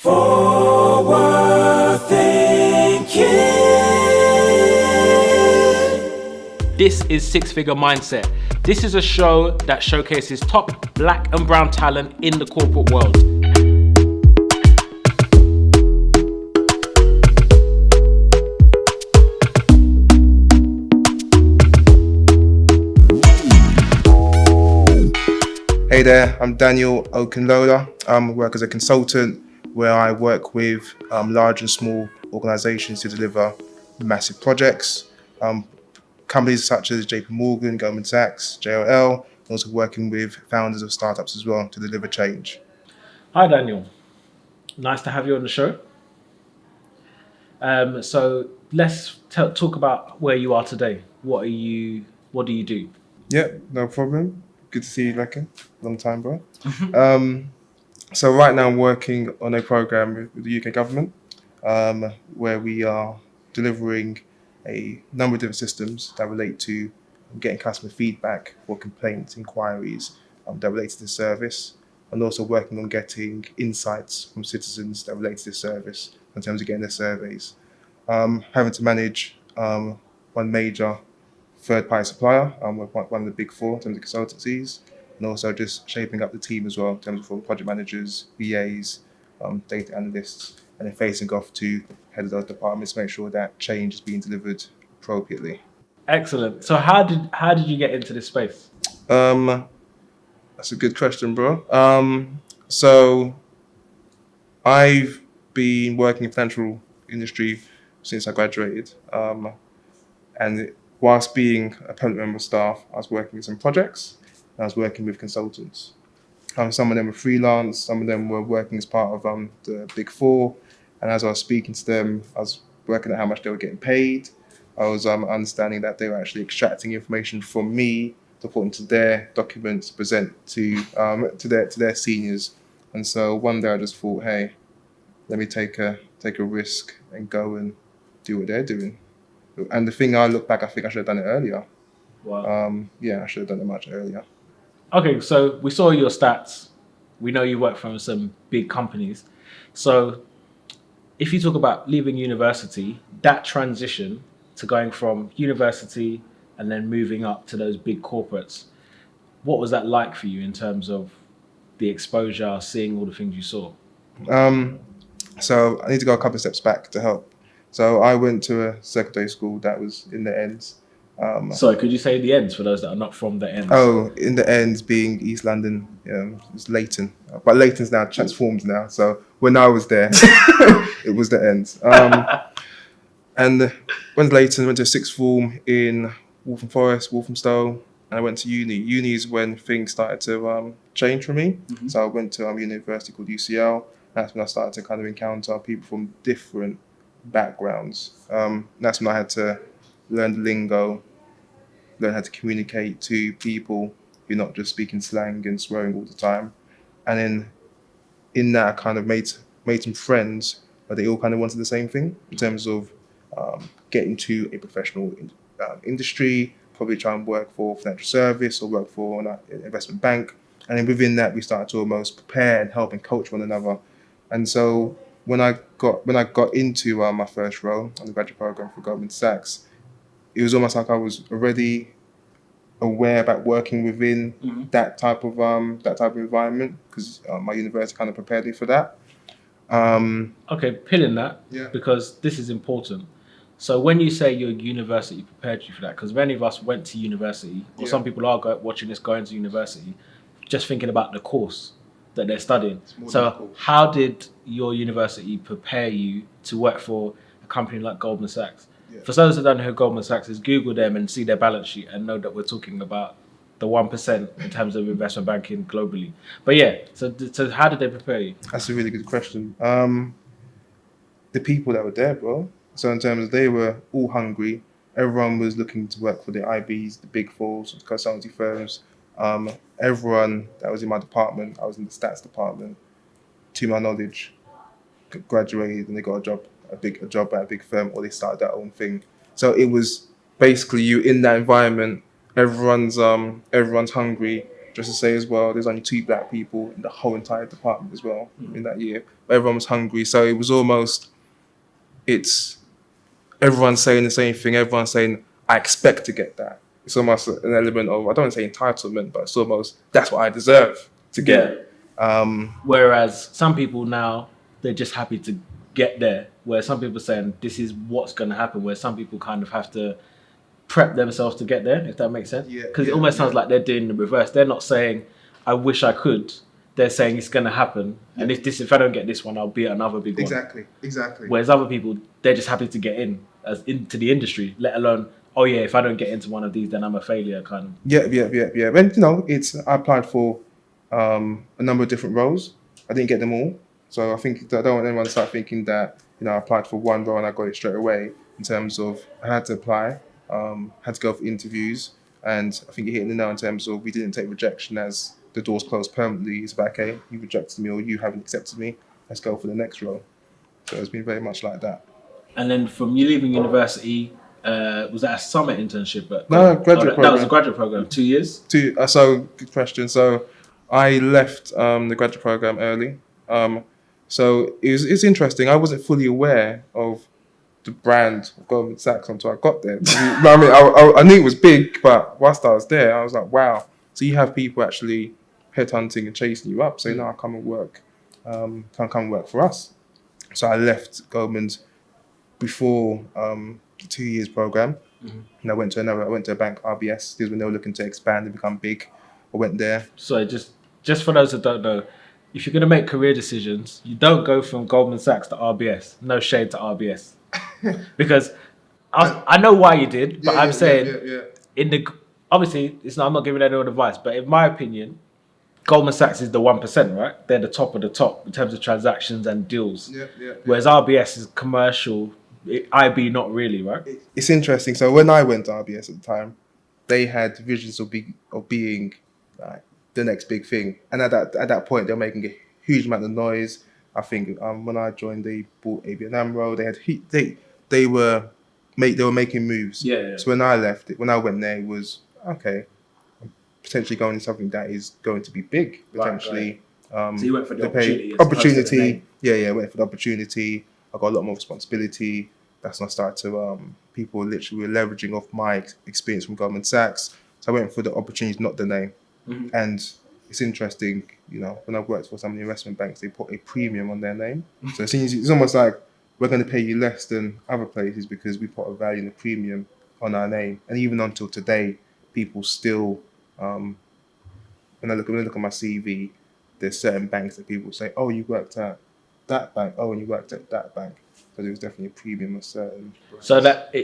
Forward thinking. This is Six Figure Mindset. This is a show that showcases top black and brown talent in the corporate world. Hey there, I'm Daniel Okunlola. I work as a consultant where I work with large and small organizations to deliver massive projects. Companies such as JP Goldman Sachs, JLL, and also working with founders of startups as well to deliver change. Hi Daniel, nice to have you on the show. So let's talk about where you are today. What do you do? Yeah, no problem. Good to see you, Leka. Long time, bro. So right now I'm working on a program with the UK government where we are delivering a number of different systems that relate to getting customer feedback for complaints, inquiries that relate to the service, and also working on getting insights from citizens that relate to this service in terms of getting their surveys. Having to manage one major third-party supplier, one of the big four in terms of consultancies, and also just shaping up the team as well in terms of project managers, VAs, data analysts, and then facing off to head of those departments to make sure that change is being delivered appropriately. Excellent. So how did you get into this space? That's a good question, bro. So I've been working in the financial industry since I graduated, and whilst being a permanent member of staff, I was working with some projects. I was working with consultants. Some of them were freelance, some of them were working as part of the Big Four. And as I was speaking to them, I was working out how much they were getting paid. I was understanding that they were actually extracting information from me to put into their documents to present to their seniors. And so one day I just thought, hey, let me take a risk and go and do what they're doing. And the thing I look back, I think I should have done it earlier. Wow. I should have done it much earlier. Okay, so we saw your stats. We know you work from some big companies. So if you talk about leaving university, that transition to going from university and then moving up to those big corporates, what was that like for you in terms of the exposure, seeing all the things you saw? So I need to go a couple of steps back to help. So I went to a secondary school that was in the ends. Sorry, could you say the ends for those that are not from the ends? Oh, in the ends being East London, it's Leighton. But Leighton's now transformed now. So when I was there, it was the ends. And went to Leighton, went to sixth form in Waltham Forest, Walthamstow, and I went to uni. Uni is when things started to change for me. Mm-hmm. So I went to a university called UCL. That's when I started to kind of encounter people from different backgrounds. That's when I had to learn the lingo, learn how to communicate to people who not just speaking slang and swearing all the time. And then in that I kind of made some friends, but they all kind of wanted the same thing in terms of getting to a professional industry, probably try and work for financial service or work for an investment bank. And then within that, we started to almost prepare and help and coach one another. And so when I got into my first role on the graduate program for Goldman Sachs, it was almost like I was already aware about working within that type of environment because my university kind of prepared me for that. Okay, pilling that, because this is important. So when you say your university prepared you for that, because many of us went to university, or some people are watching this going to university, just thinking about the course that they're studying. So how did your university prepare you to work for a company like Goldman Sachs? Yeah. For those that don't know who Goldman Sachs is, Google them and see their balance sheet and know that we're talking about the 1% in terms of investment banking globally. But yeah, so how did they prepare you? That's a really good question. The people that were there, bro. So in terms of they were all hungry. Everyone was looking to work for the IBs, the big fours, consultancy firms. Everyone that was in my department, I was in the stats department, to my knowledge, graduated and they got a job at a big firm, or they started their own thing. So it was basically you in that environment. Everyone's hungry, Just to say as well, there's only 2 black people in the whole entire department as well in that year. But everyone was hungry, so it was almost, it's everyone saying the same thing. Everyone saying, I expect to get that. It's almost an element of, I don't want to say entitlement, but it's almost, that's what I deserve to get. Whereas some people now, they're just happy to get there. Where some people are saying, this is what's going to happen. Where some people kind of have to prep themselves to get there, if that makes sense. Because it almost sounds like they're doing the reverse. They're not saying, I wish I could. They're saying it's going to happen. And if I don't get this one, I'll be at another big one. Exactly. Whereas other people, they're just happy to get into the industry, let alone, oh yeah, if I don't get into one of these, then I'm a failure kind of. Yeah. And I applied for a number of different roles. I didn't get them all. So I think I don't want anyone to start thinking that, I applied for one role and I got it straight away. In terms of, I had to apply, had to go for interviews, and I think you're hitting the nail in terms of, we didn't take rejection as the doors closed permanently. It's about, okay, you rejected me or you haven't accepted me, let's go for the next role. So it's been very much like that. And then from you leaving university, was that a summer internship? No, graduate program. That was a graduate program, 2 years? So, good question. So I left the graduate program early. So it's interesting. I wasn't fully aware of the brand of Goldman Sachs until I got there. I knew it was big, but whilst I was there, I was like, wow. So you have people actually headhunting and chasing you up, saying, no, come and work. Come and work for us. So I left Goldman's before the 2 years program. And I went to a bank, RBS. This was when they were looking to expand and become big. I went there. So just for those that don't know, if you're going to make career decisions, you don't go from Goldman Sachs to RBS. No shade to RBS. Because I know why you did, but I'm saying obviously I'm not giving anyone advice, but in my opinion, Goldman Sachs is the 1%, right? They're the top of the top in terms of transactions and deals. Whereas RBS is commercial, IB not really, right? It's interesting. So when I went to RBS at the time, they had visions of being like the next big thing, and at that point, they were making a huge amount of noise. I think when I joined, they bought ABN AMRO. They were making moves. So when I went there, it was okay. Potentially going into something that is going to be big, potentially. Right. So you went for the opportunity. I went for the opportunity. I got a lot more responsibility. That's when I started to, people literally were leveraging off my experience from Goldman Sachs. So I went for the opportunity, not the name. And it's interesting, when I've worked for some of the investment banks, they put a premium on their name. So it's almost like, we're going to pay you less than other places because we put a value and a premium on our name. And even until today, people still, when I look at my CV, there's certain banks that people say, oh, you worked at that bank. Oh, and you worked at that bank. So there was definitely a premium of certain. So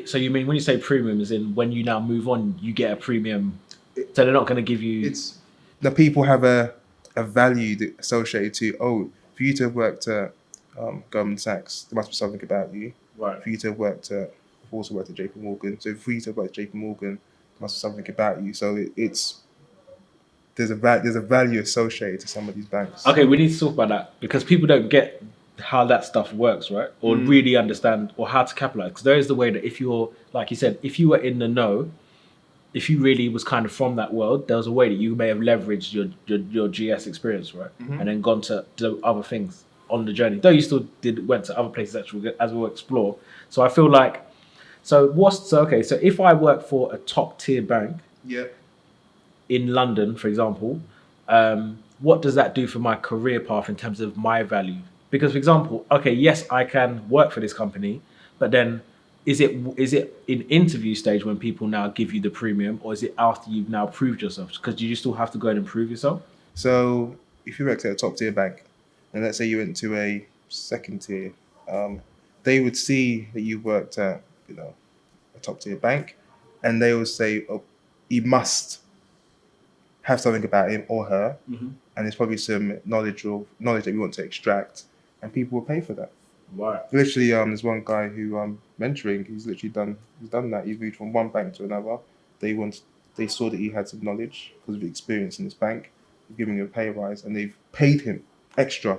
so you mean when you say premium, as in when you now move on, you get a premium. So they're not going to give you. The people have a value associated to, for you to have worked at Goldman Sachs, there must be something about you. Right. For you to have worked at, I've also worked at JP Morgan. So for you to have worked at JP Morgan, there must be something about you. So there's a value associated to some of these banks. Okay, we need to talk about that because people don't get how that stuff works, right? Or really understand or how to capitalize. Because there is the way that if you're, like you said, if you were in the know, if you really was kind of from that world, there was a way that you may have leveraged your GS experience, right? And then gone to do other things on the journey. Though you still went to other places as we'll explore. So I feel like, so if I work for a top tier bank in London, for example, what does that do for my career path in terms of my value? Because, for example, yes, I can work for this company, but then is it in interview stage when people now give you the premium, or is it after you've now proved yourself? Because you still have to go and improve yourself. So if you worked at a top tier bank, and let's say you went to a second tier, they would see that you worked at a top tier bank, and they would say, oh, you must have something about him or her, and there's probably some knowledge that we want to extract, and people will pay for that. Right. Literally, there's one guy who I'm mentoring. He's done that. He's moved from one bank to another. They saw that he had some knowledge because of experience in this bank. They're giving him a pay rise, and they've paid him extra.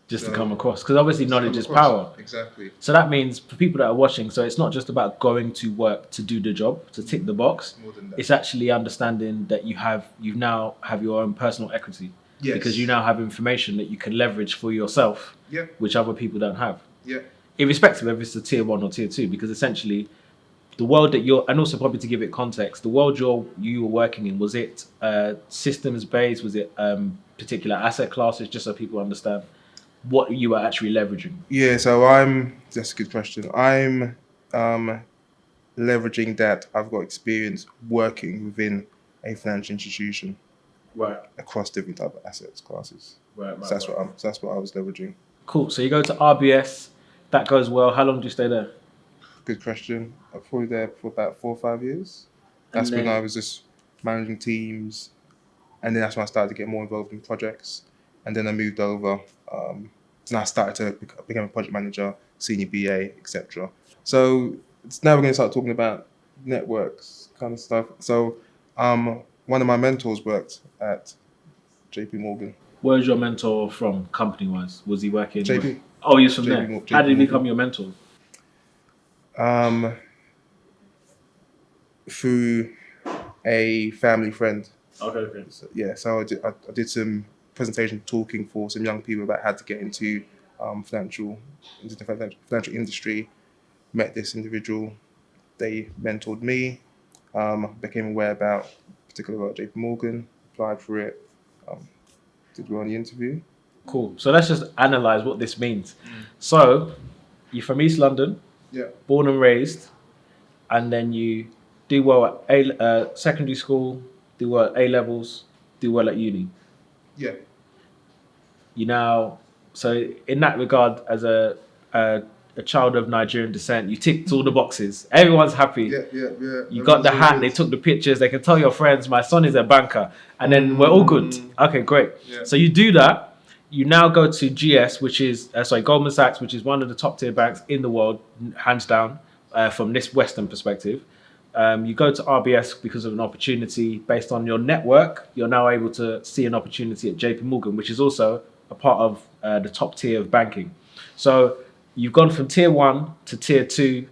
just to come across. Because obviously knowledge is across. power. Exactly. So that means for people that are watching, so it's not just about going to work to do the job, to tick the box. More than that. It's actually understanding that you now have your own personal equity. Yes. Because you now have information that you can leverage for yourself, Yeah. which other people don't have. Yeah. Irrespective of if it's a tier 1 or tier 2, because essentially the world that you're, and also probably to give it context, the world you were working in, was it systems based? Was it particular asset classes? Just so people understand what you were actually leveraging. Yeah, so that's a good question. I'm leveraging that I've got experience working within a financial institution Right. across different type of assets classes. Right. So that's what I was leveraging. Cool. So you go to RBS, that goes well. How long do you stay there? Good question. I'm probably there for about 4 or 5 years. That's when I was just managing teams, and then that's when I started to get more involved in projects. And then I moved over. And I started to become a project manager, senior BA, etc. So now we're going to start talking about networks kind of stuff. So one of my mentors worked at JP Morgan. Where's your mentor from, company-wise? Was he working? JP. Oh, he's from JP there. JP How did he Morgan. become your mentor? Through a family friend. Okay. So I did some presentation talking for some young people about how to get into the financial industry. Met this individual. They mentored me. Became aware particularly about JP Morgan. Applied for it. Did well on the interview. Cool. So let's just analyze what this means. So you're from East London. Yeah. Born and raised, and then you do well at secondary school, do well at A levels, do well at uni. Yeah. So in that regard, as a child of Nigerian descent, you ticked all the boxes. Everyone's happy. Yeah. You got the hat. They took the pictures. They can tell your friends, my son is a banker, and then we're all good. Okay, great. Yeah. So you do that. You now go to GS, which is Goldman Sachs, which is one of the top tier banks in the world, hands down, from this Western perspective. You go to RBS because of an opportunity based on your network. You're now able to see an opportunity at JP Morgan, which is also a part of the top tier of banking. So you've gone from tier 1 to tier 2.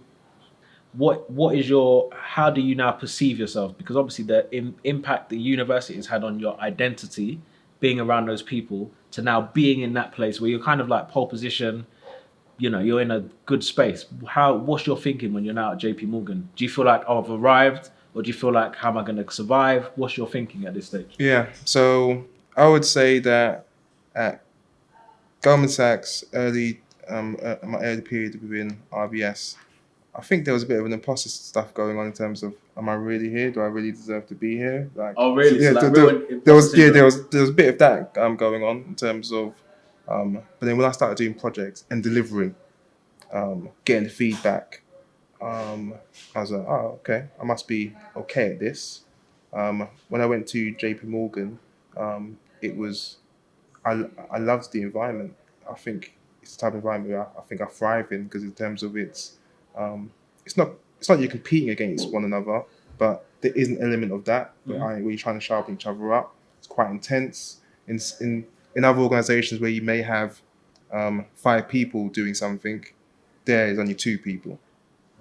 How do you now perceive yourself? Because obviously the impact the university has had on your identity, being around those people, to now being in that place where you're kind of like pole position, you're in a good space. What's your thinking when you're now at JP Morgan? Do you feel like, I've arrived, or do you feel like, how am I going to survive? What's your thinking at this stage? Yeah. So I would say that at Goldman Sachs, my early period within RBS, I think there was a bit of an imposter stuff going on in terms of, am I really here? Do I really deserve to be here? Oh, really? Yeah, So there was a bit of that going on in terms of, but then when I started doing projects and delivering, getting the feedback, I was like, oh, okay, I must be okay at this. When I went to JP Morgan, it was, I loved the environment. I think it's the type of environment where I think I thrive in, because in terms of it's not you're competing against one another, but there is an element of that where you're trying to sharpen each other up. It's quite intense. In other organizations where you may have 5 people doing something, there is only 2 people.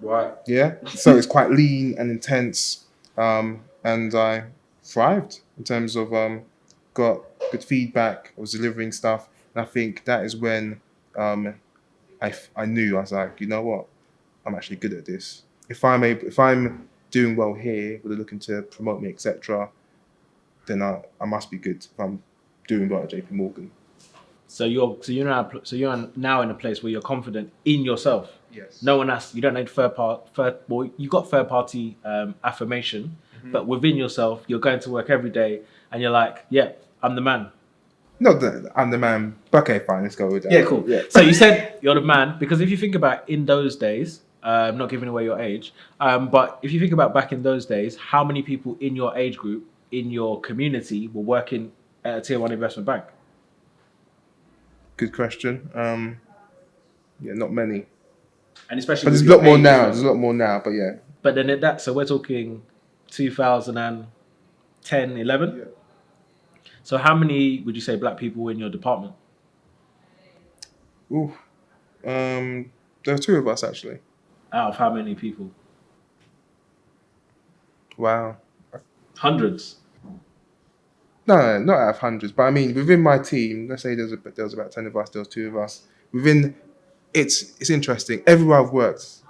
Right. Yeah. So it's quite lean and intense, and I thrived in terms of got good feedback. I was delivering stuff, and I think that is when I knew, I was like, you know what, I'm actually good at this. If I'm doing well here, where they're looking to promote me, etc., then I must be good if I'm doing well at JP Morgan. So you're now in a place where you're confident in yourself. Yes. No one else. You don't need you got third party affirmation, but within yourself, you're going to work every day, and you're like, yeah, I'm the man. Not that I'm the man. But okay, fine. Let's go with that. Yeah, cool. Yeah. So you said you're the man because if you think about in those days, I'm not giving away your age, but if you think about back in those days, how many people in your age group, in your community, were working at a tier 1 investment bank? Good question. Yeah, not many. And especially, but there's a lot more now. But yeah. But then so we're talking 2010, 11. Yeah. So how many would you say black people were in your department? Ooh, there were two of us actually. Out of how many people? Wow. Hundreds. No, not out of hundreds, but I mean within my team. Let's say there was about 10 of us. There was two of us. Within it's interesting. Everywhere I've worked,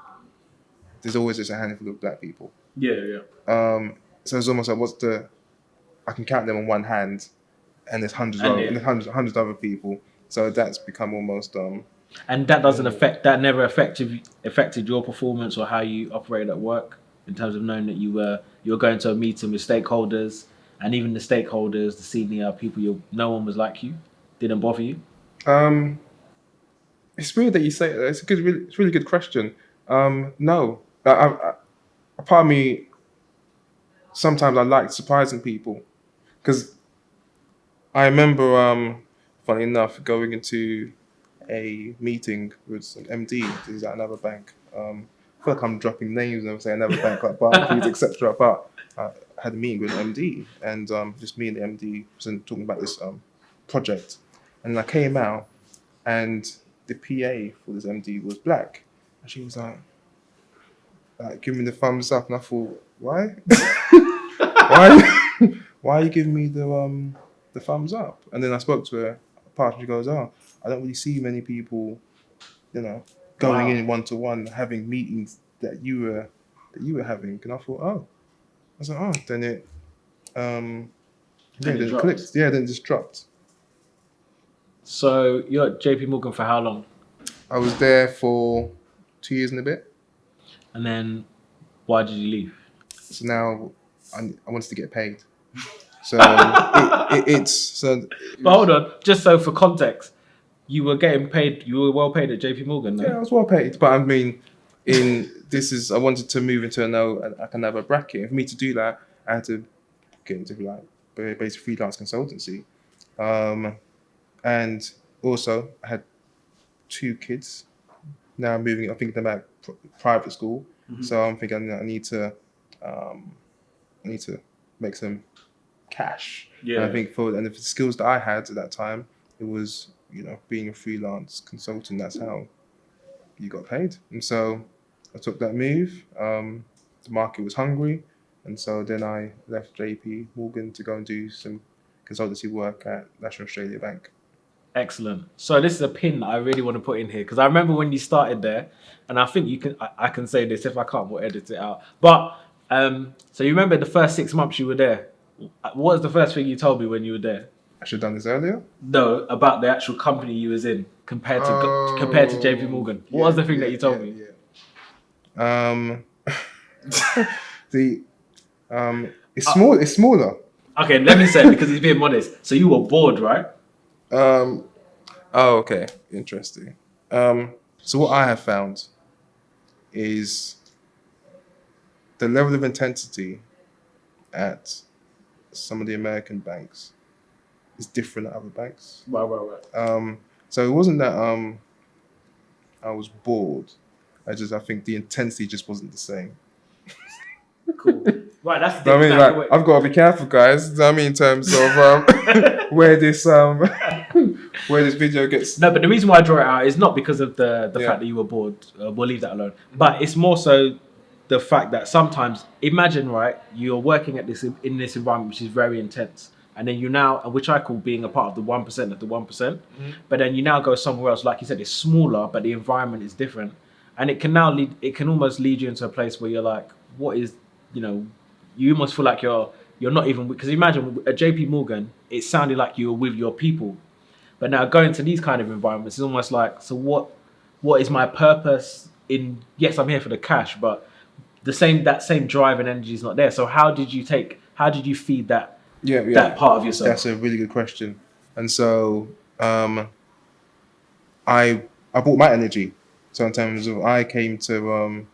there's always just a handful of black people. Yeah. So it's almost like I can count them on one hand, and there's hundreds of other people. So that's become almost And that doesn't that never affected your performance or how you operate at work in terms of knowing that you were going to a meeting with stakeholders, and even the stakeholders, the senior people, no one was like you, didn't bother you. um. It's weird that you say that. It's a really good question. No, a part of me sometimes I like surprising people because I remember, funny enough, going into a meeting with an MD who's at another bank. I feel like I'm dropping names and I'm saying another bank like Barclays, etc. But I had a meeting with an MD, and just me and the MD was talking about this project, and I came out, and the PA for this MD was black, and she was like giving me the thumbs up, and I thought, why, why, why are you giving me the thumbs up? And then I spoke to her, and she goes, oh, I don't really see many people, going in one to one, having meetings that you were having. And I thought, oh, I was like, oh, then it, then it clicked. Yeah, then it just dropped. So you're at JP Morgan for how long? I was there for 2 years and a bit. And then why did you leave? So now I wanted to get paid. So it's so. But hold on, just so for context, you were getting paid. You were well paid at JP Morgan, no? Yeah, I was well paid, but I mean, I wanted to move into another bracket. For me to do that, I had to get into like basic freelance consultancy, and also I had 2 kids. Now I'm moving. I'm thinking about private school, so I'm thinking I need to make some cash. Yeah. And I think for the skills that I had at that time, it was being a freelance consultant. That's how you got paid. And so I took that move. The market was hungry, and so then I left JP Morgan to go and do some consultancy work at National Australia Bank. Excellent. So this is a pin that I really want to put in here because I remember when you started there, and I think you can. I can say this. If I can't, we'll edit it out. But so you remember the first 6 months you were there. What was the first thing you told me when you were there? I should have done this earlier. No, about the actual company you was in compared to JP Morgan. What was the thing that you told me? It's small. It's smaller. Okay, let me say it because he's being modest. So you were bored, right? Oh, okay. Interesting. So what I have found is the level of intensity at some of the American banks is different at other banks. Right. So it wasn't that I was bored. I think the intensity just wasn't the same. Cool. Right, that's the I mean, like, I've got to be careful, guys. I mean, in terms of where this video gets. No, but the reason why I draw it out is not because of the fact that you were bored. We'll leave that alone. But it's more so the fact that sometimes, imagine, right, you're working at in this environment which is very intense, and then you now, which I call being a part of the 1% of the 1%. But then you now go somewhere else, like you said, it's smaller, but the environment is different, and it can almost lead you into a place where you're like, what is, you almost feel like you're not even, because imagine at JP Morgan, it sounded like you were with your people, but now going to these kind of environments is almost like, so what is my purpose in? Yes, I'm here for the cash, but that same drive and energy is not there. So how did you feed that that part of yourself? That's a really good question. And so I brought my energy. So in terms of, I came to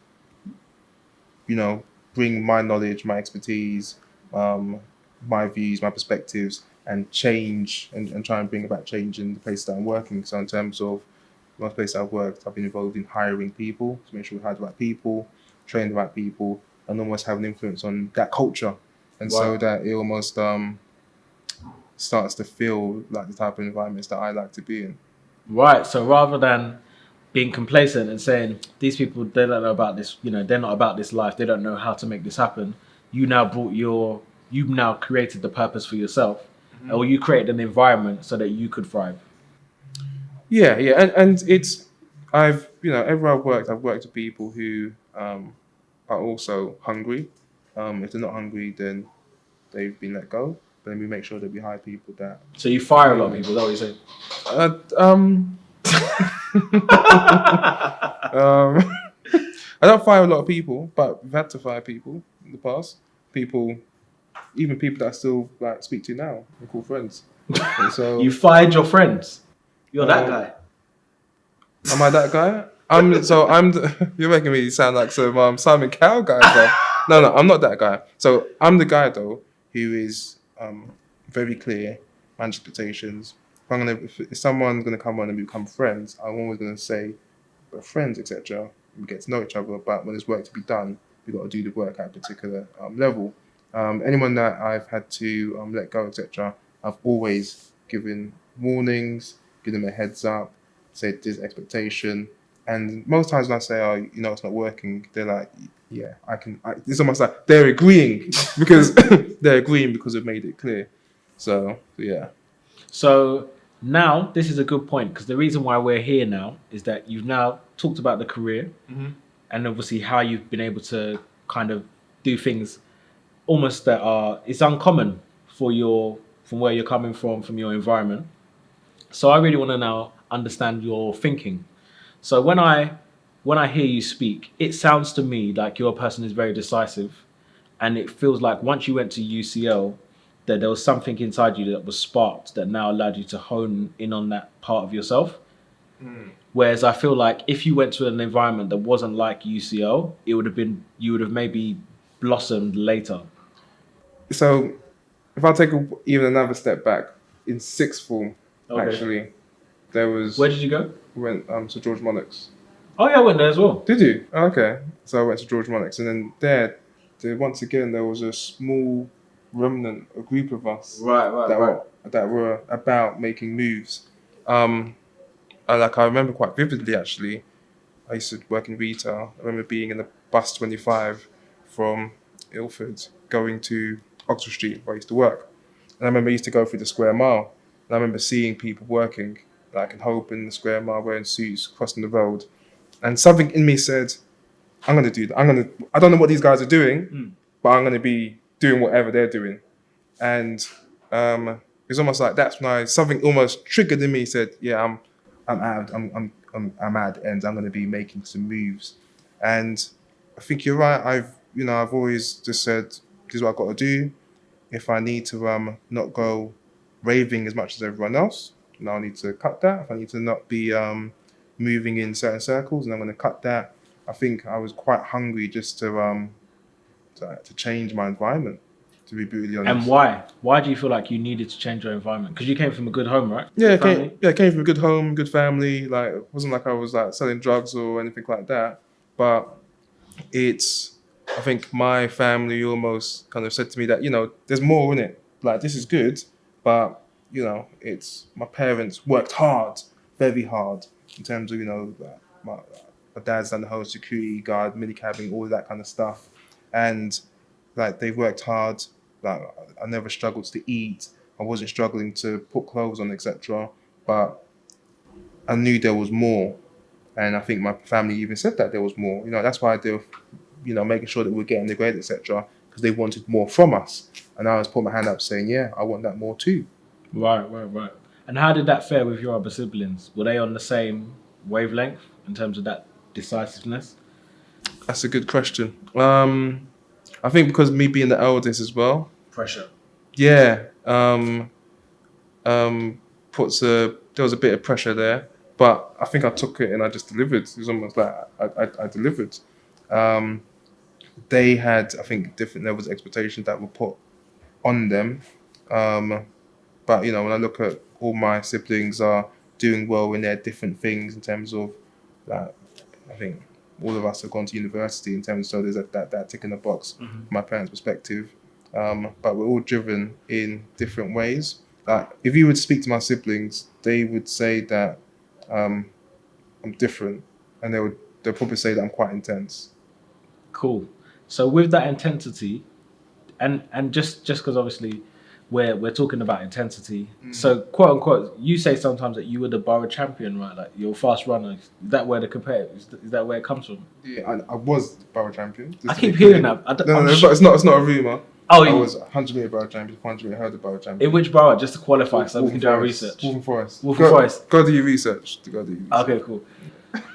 bring my knowledge, my expertise, my views, my perspectives, and change and try and bring about change in the place that I'm working. So in terms of most places I've worked, I've been involved in hiring people to make sure we hire the right people, train the right people, and almost have an influence on that culture. And so that it almost starts to feel like the type of environments that I like to be in. Right. So rather than being complacent and saying these people they don't know about this, they're not about this life, they don't know how to make this happen. You've now created the purpose for yourself, or you created an environment so that you could thrive. Yeah, yeah, and it's everywhere I've worked with people who are also hungry. If they're not hungry, then they've been let go. But then we make sure that we hire people that. So you fire a lot of people. Is that what you're saying? Uh, um, um, I don't fire a lot of people, but we've had to fire people in the past. People, even people that I still like speak to now, and call friends. And so You fired your friends. You're that Um, guy. am I that guy? You're making me sound like some Simon Cowell guy. Bro. No, I'm not that guy. So I'm the guy though who is very clear, manage expectations. If someone's gonna come on and become friends, I'm always gonna say we're friends, etc. We get to know each other, but when there's work to be done, we got to do the work at a particular level. Anyone that I've had to let go, etc., I've always given warnings, give them a heads up, said this expectation, and most times when I say, "Oh, it's not working," they're like, "Yeah, I can." It's almost like they're agreeing because they're agreeing because we've made it clear. So yeah. So now this is a good point because the reason why we're here now is that you've now talked about the career and obviously how you've been able to kind of do things almost that are it's uncommon from where you're coming from your environment. So I really want to now understand your thinking. So when I hear you speak, it sounds to me like you're a person who's very decisive, and it feels like once you went to UCL, that there was something inside you that was sparked that now allowed you to hone in on that part of yourself. Whereas I feel like if you went to an environment that wasn't like UCL, you would have maybe blossomed later. So if I take even another step back, in sixth form, Okay. actually, there was Where did you go? went to George Monarchs. Oh yeah, I went there as well. Did you? Oh, okay. So I went to George Monarchs, and then once again, there was a small remnant, a group of us that were about making moves. I remember quite vividly actually. I used to work in retail. I remember being in the bus 25 from Ilford going to Oxford Street where I used to work. And I remember I used to go through the square mile. And I remember seeing people working, like in Hope in the square mile, wearing suits, crossing the road. And something in me said, I'm going to do that. I don't know what these guys are doing, but I'm going to be doing whatever they're doing. And it's almost like that's when something almost triggered in me, said, yeah, I'm at the end. I'm going to be making some moves. And I think you're right. I've always just said, this is what I've got to do. If I need to not go raving as much as everyone else, I need to cut that. If I need to not be moving in certain circles, and I'm going to cut that. I think I was quite hungry just to change my environment, to be brutally honest. And why? Why do you feel like you needed to change your environment? Because you came from a good home, right? Yeah, Family? came from a good home, good family. Like, it wasn't like I was like selling drugs or anything like that. But I think my family almost kind of said to me that, there's more in it. Like, this is good, but, it's my parents worked hard, very hard, in terms of, like, my dad's done the whole security guard, minicabbing, all of that kind of stuff. And, like, they've worked hard. Like, I never struggled to eat. I wasn't struggling to put clothes on, etc. But I knew there was more. And I think my family even said that there was more. That's why they were, making sure that we were getting the grade, etc. Because they wanted more from us. And I was putting my hand up saying, yeah, I want that more too. Right. And how did that fare with your other siblings? Were they on the same wavelength in terms of that decisiveness? That's a good question. I think because me being the eldest as well. Pressure. Yeah. There was a bit of pressure there. But I think I took it and I just delivered. It was almost like I delivered. They had, I think, different levels of expectations that were put on them. But, when I look at all my siblings are doing well in their different things in terms of, like, I think all of us have gone to university in terms of, so there's that tick in the box from my parents' perspective. But we're all driven in different ways. Like, if you would speak to my siblings, they would say that I'm different, and they'll probably say that I'm quite intense. Cool. So with that intensity, and just because obviously we're talking about intensity, so quote unquote, you say sometimes that you were the borough champion, right? Like you're a fast runner. Is that where the compare? Is that where it comes from? Yeah, I was the borough champion. I keep hearing that. No, it's not a rumor. Oh, I was 100 meter borough champion, 100 meter hurdle borough champion. In which borough? Just to qualify, so we can do our research. Wolverhampton Forest. Wolverhampton Forest. Go do your research. Okay, cool.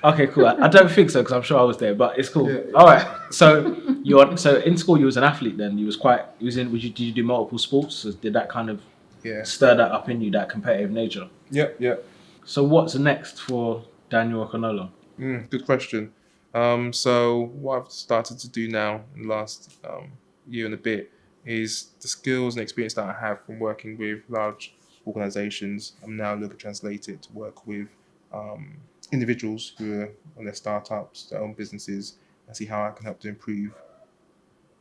Okay, cool. I don't think so because I'm sure I was there, but it's cool. Yeah. All right. So so in school you was an athlete then. Did you do multiple sports? So did that kind of stir that up in you, that competitive nature? Yeah. So what's next for Daniel Okunlola? Good question. So what I've started to do now in the last year and a bit is the skills and experience that I have from working with large organizations. I'm now looking to translate it to work with individuals who are on their startups, their own businesses, and see how I can help to improve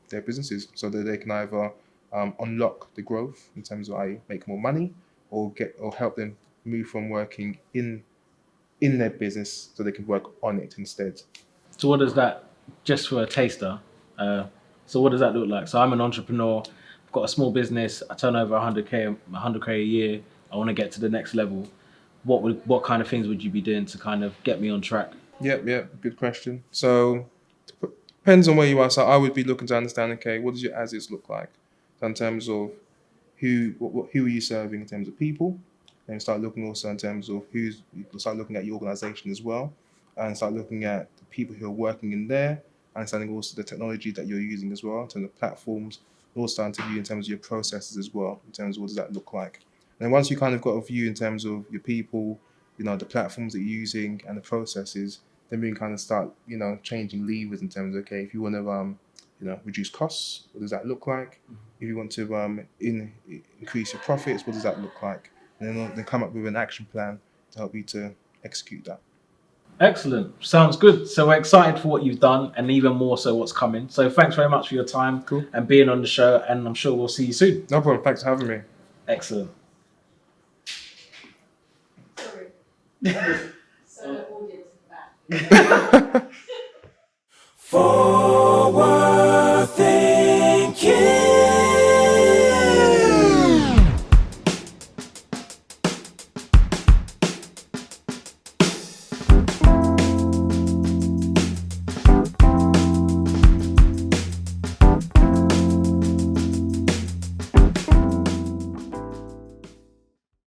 their businesses so that they can either unlock the growth in terms of I make more money, or help them move from working in their business so they can work on it instead. So what does that, just for a taster, so what does that look like? So I'm an entrepreneur, I've got a small business, I turn over 100k a year, I want to get to the next level. What kind of things would you be doing to kind of get me on track? Yeah, good question. So depends on where you are. So I would be looking to understand, okay, what does your as-is look like? So in terms of who are you serving in terms of people? Then start looking also in terms of start looking at your organization as well, and start looking at the people who are working in there, understanding also the technology that you're using as well, in terms of platforms, and also starting to view in terms of your processes as well, in terms of what does that look like. And once you kind of got a view in terms of your people, the platforms that you're using and the processes, then we can kind of start, changing levers in terms of, okay, if you want to, reduce costs, what does that look like? If you want to increase your profits, what does that look like? And then come up with an action plan to help you to execute that. Excellent. Sounds good. So we're excited for what you've done and even more so what's coming. So thanks very much for your time and being on the show, and I'm sure we'll see you soon. No problem. Thanks for having me. Excellent. So the audience is back. For